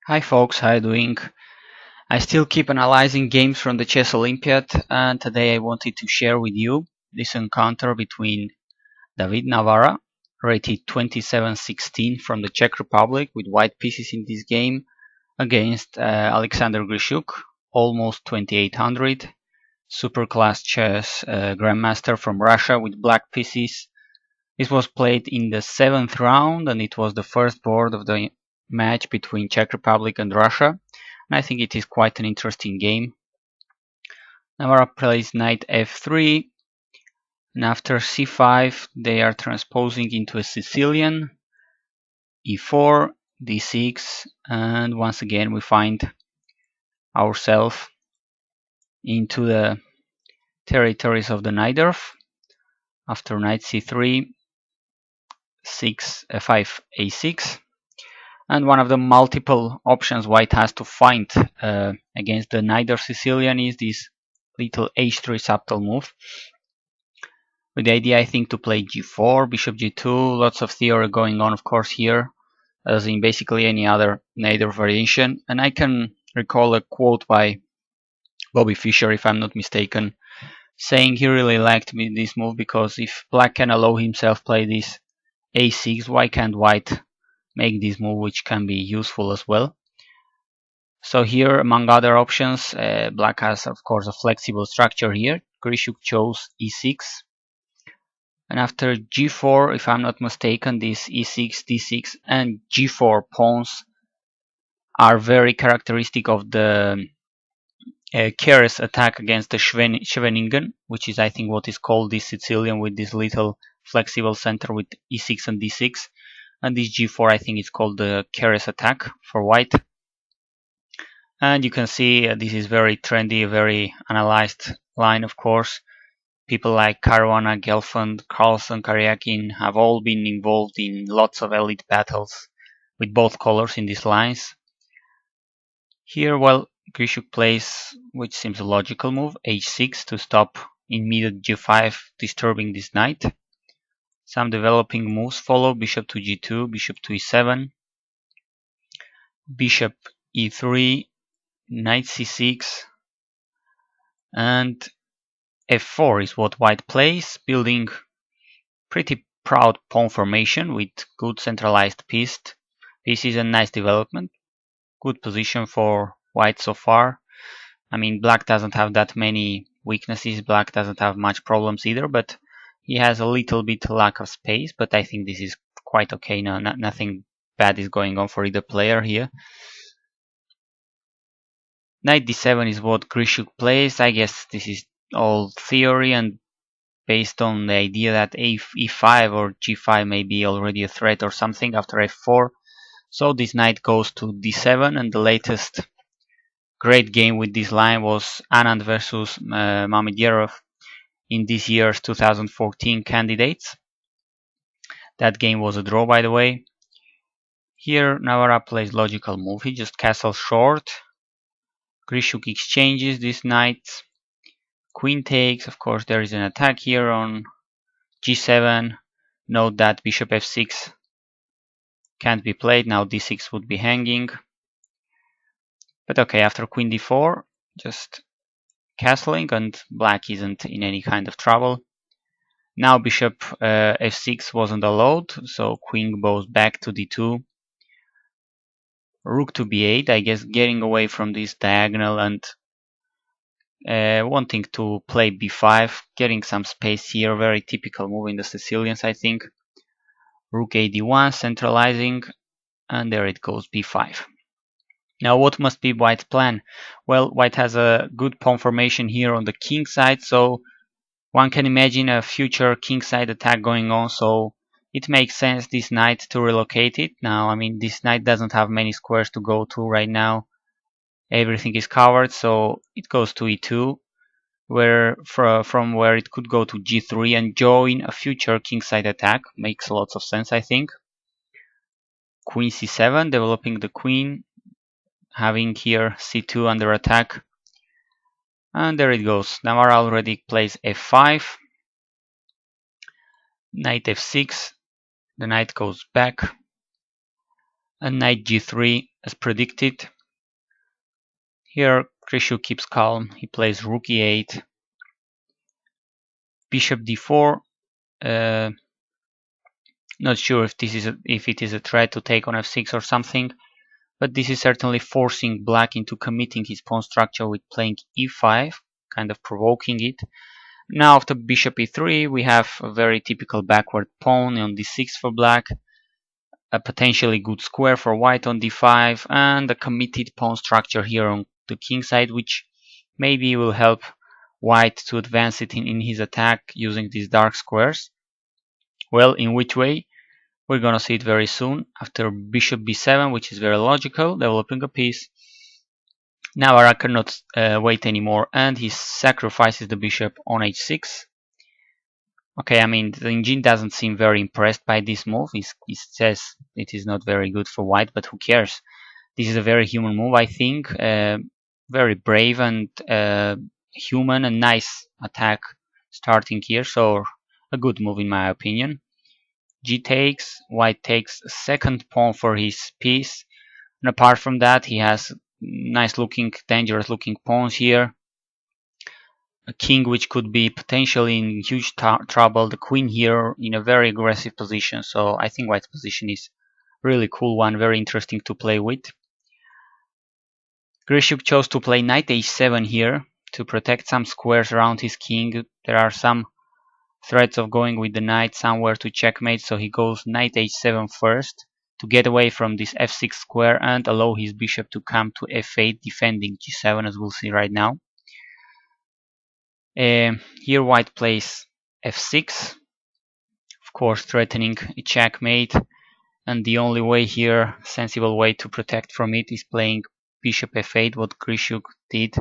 Hi folks, how you doing? I still keep analyzing games from the Chess Olympiad, and today I wanted to share with you this encounter between David Navara, rated 2716 from the Czech Republic with white pieces in this game, against Alexander Grischuk, almost 2800, super class chess grandmaster from Russia with black pieces. This was played in the 7th round, and it was the first board of the match between Czech Republic and Russia. And I think it is quite an interesting game. Navara plays knight f3, and after c5 they are transposing into a Sicilian, e4, d6, and once again we find ourselves into the territories of the Najdorf. After knight c3, 5 a6, and one of the multiple options white has to find against the Najdorf Sicilian is this little h3 subtle move, with the idea I think to play g4, bishop g2, lots of theory going on of course here, as in basically any other Najdorf variation. And I can recall a quote by Bobby Fischer, if I'm not mistaken, saying he really liked this move because if black can allow himself play this a6, why can't white make this move, which can be useful as well. So here, among other options, black has of course a flexible structure here. Grischuk chose e6, and after g4, if I'm not mistaken, this e6, d6 and g4 pawns are very characteristic of the Keres attack against the Scheveningen, which is I think what is called this Sicilian, with this little flexible center with e6 and d6, and this g4 I think is called the Keres attack for white. And you can see this is very trendy, very analyzed line of course. People like Caruana, Gelfand, Carlsen, Karyakin have all been involved in lots of elite battles with both colors in these lines. Here, well, Grischuk plays, which seems a logical move, h6 to stop immediate g5 disturbing this knight. Some developing moves follow: bishop to g2, bishop to e7, bishop e3, knight c6, and f4 is what white plays, building pretty proud pawn formation with good centralized pieces and nice development. Good position for white so far. I mean, black doesn't have that many weaknesses, black doesn't have much problems either, but he has a little bit lack of space, but I think this is quite okay now. Nothing bad is going on for either player here. Knight d7 is what Grischuk plays. I guess this is all theory and based on the idea that e5 or g5 may be already a threat or something after f4. So this knight goes to d7, and the latest great game with this line was Anand versus Mamedierov in this year's 2014 candidates. That game was a draw, by the way. Here Navara plays logical move. He just castles short. Grischuk exchanges this knight. Queen takes. Of course, there is an attack here on g7. Note that bishop f6 can't be played. Now d6 would be hanging. But okay, after queen d4, just castling, and black isn't in any kind of trouble. Now bishop f6 wasn't allowed, so queen goes back to d2. Rook to b8, I guess getting away from this diagonal and wanting to play b5, getting some space here. Very typical move in the Sicilians, I think. Rook a d1, centralizing, and there it goes, b5. Now what must be white's plan? Well, white has a good pawn formation here on the king side, so one can imagine a future kingside attack going on, so it makes sense this knight to relocate it. Now, I mean, this knight doesn't have many squares to go to right now. Everything is covered, so it goes to e2, where from where it could go to g3 and join a future kingside attack. Makes lots of sense, I think. Queen c7, developing the queen, having here c2 under attack. And there it goes. Navara already plays f5. Knight f6. The knight goes back. and knight g3 as predicted. Here Grischuk keeps calm, he plays rook e8, bishop d4. Not sure if it is a threat to take on f6 or something, but this is certainly forcing black into committing his pawn structure with playing e5, kind of provoking it. Now after bishop e3 we have a very typical backward pawn on d6 for black, a potentially good square for white on d5, and a committed pawn structure here on the king side, which maybe will help white to advance it in his attack using these dark squares. Well, in which way? We're gonna see it very soon. After bishop b7, which is very logical, developing a piece, Navara cannot wait anymore, and he sacrifices the bishop on h6. Okay, I mean, the engine doesn't seem very impressed by this move. He says it is not very good for white, but who cares? This is a very human move, I think. Very brave and human and nice attack starting here, so a good move in my opinion. G takes, white takes a second pawn for his piece, and apart from that he has nice looking, dangerous looking pawns here. A king which could be potentially in huge trouble, the queen here in a very aggressive position, so I think white's position is really cool one, very interesting to play with. Grischuk chose to play knight h7 here to protect some squares around his king. There are some threats of going with the knight somewhere to checkmate, so he goes knight h7 first to get away from this f6 square and allow his bishop to come to f8, defending g7, as we'll see right now. Here white plays f6, of course threatening a checkmate, and the only way here, sensible way to protect from it, is playing bishop f8, what Grischuk did.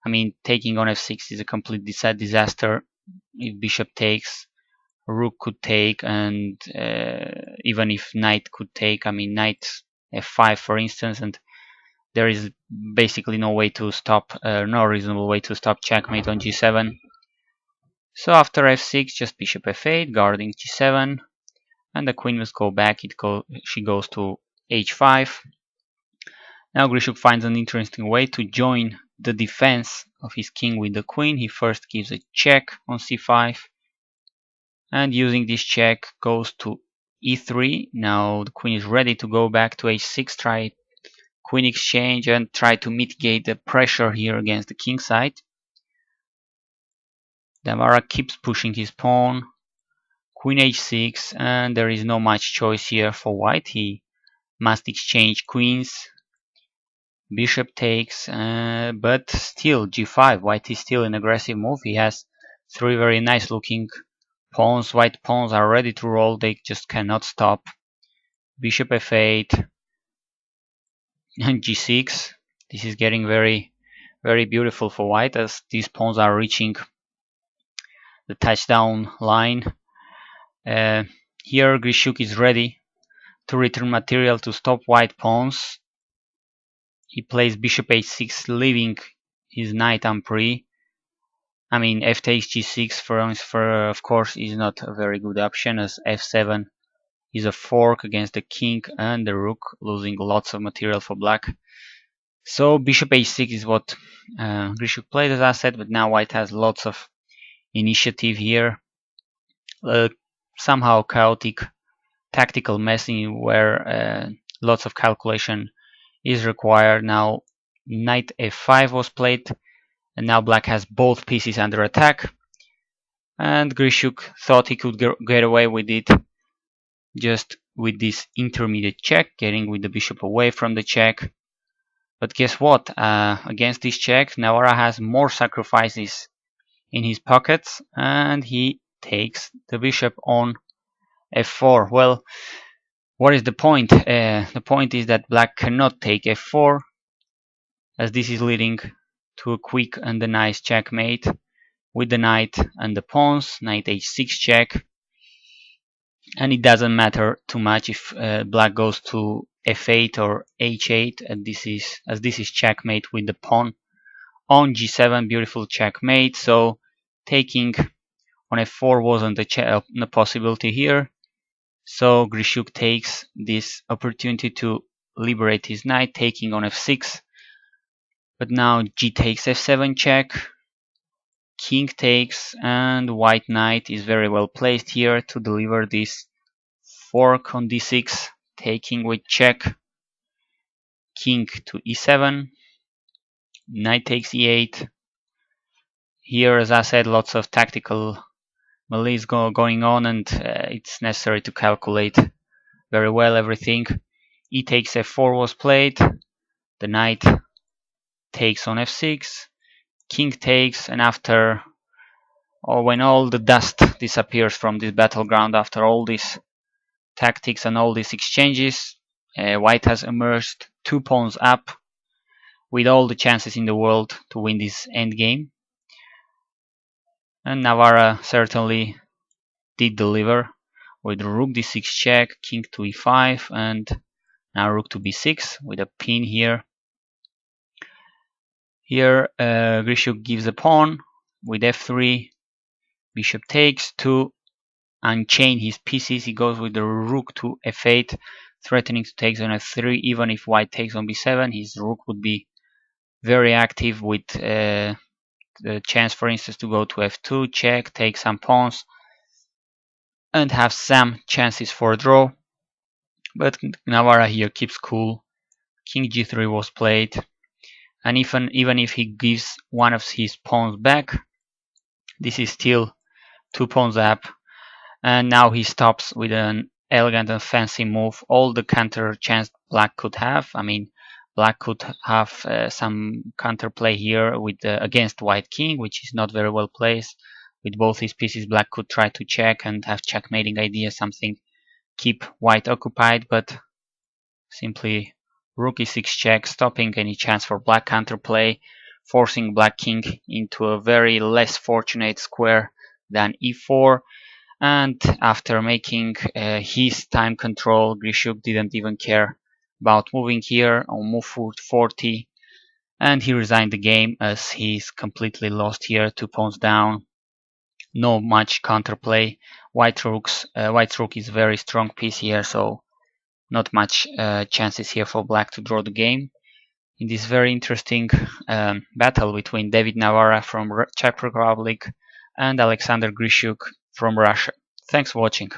I mean, taking on f6 is a complete disaster. If bishop takes, rook could take, and even if knight could take, I mean knight f5 for instance, and there is basically no way to stop, no reasonable way to stop checkmate on g7. So after f6, just bishop f8, guarding g7, and the queen must go back. She goes to h5. Now Grischuk finds an interesting way to join the defense of his king with the queen. He first gives a check on c5, and using this check goes to e3. Now the queen is ready to go back to h6, try queen exchange and try to mitigate the pressure here against the king side. Navara keeps pushing his pawn, queen h6, and there is no much choice here for white. He must exchange queens. Bishop takes, but still g5. White is still an aggressive move. He has three very nice looking pawns. White pawns are ready to roll, they just cannot stop. Bishop f8 and g6. This is getting very, very beautiful for white, as these pawns are reaching the touchdown line. Here Grischuk is ready to return material to stop white pawns. He plays bishop h6, leaving his knight en prise. I mean, f takes g6 for of course is not a very good option, as f7 is a fork against the king and the rook, losing lots of material for black. So bishop h6 is what Grischuk played, as I said, but now white has lots of initiative here. Somehow chaotic tactical messing where lots of calculation is required. Now knight f5 was played, and now black has both pieces under attack, and Grischuk thought he could get away with it just with this intermediate check, getting with the bishop away from the check. But guess what? Against this check, Navara has more sacrifices in his pockets, and he takes the bishop on f4. Well, what is the point? The point is that black cannot take f4, as this is leading to a quick and a nice checkmate with the knight and the pawns. Knight h6 check, and it doesn't matter too much if black goes to f8 or h8, and this is checkmate with the pawn on g7. Beautiful checkmate. So taking on f4 wasn't a possibility here. So Grischuk takes this opportunity to liberate his knight, taking on f6. But now g takes f7 check, king takes, and white knight is very well placed here to deliver this fork on d6, taking with check, king to e7, knight takes e8. Here, as I said, lots of tactical melees going on, and it's necessary to calculate very well everything. E takes f4 was played, the knight takes on f6, king takes, and after, or when all the dust disappears from this battleground, after all these tactics and all these exchanges, white has emerged 2 pawns up with all the chances in the world to win this endgame. And Navara certainly did deliver with rook d6 check, king to e5, and now rook to b6 with a pin here. Here Grischuk gives a pawn with f3, bishop takes to unchain his pieces. He goes with the rook to f8, threatening to take on f3. Even if white takes on b7, his rook would be very active with the chance, for instance, to go to f2, check, take some pawns, and have some chances for a draw. But Navara here keeps cool. King g3 was played, and even if he gives one of his pawns back, this is still 2 pawns up. And now he stops with an elegant and fancy move. All the counter chance black could have. I mean, black could have some counterplay here with against white king, which is not very well placed. With both his pieces, black could try to check and have checkmating idea, something keep white occupied, but simply rook e6 check, stopping any chance for black counterplay, forcing black king into a very less fortunate square than e4. And after making his time control, Grischuk didn't even care about moving here on move 40, and he resigned the game as he's completely lost here, 2 pawns down. No much counterplay. White rook is a very strong piece here, so not much chances here for black to draw the game. In this very interesting battle between David Navara from Czech Republic and Alexander Grischuk from Russia. Thanks for watching.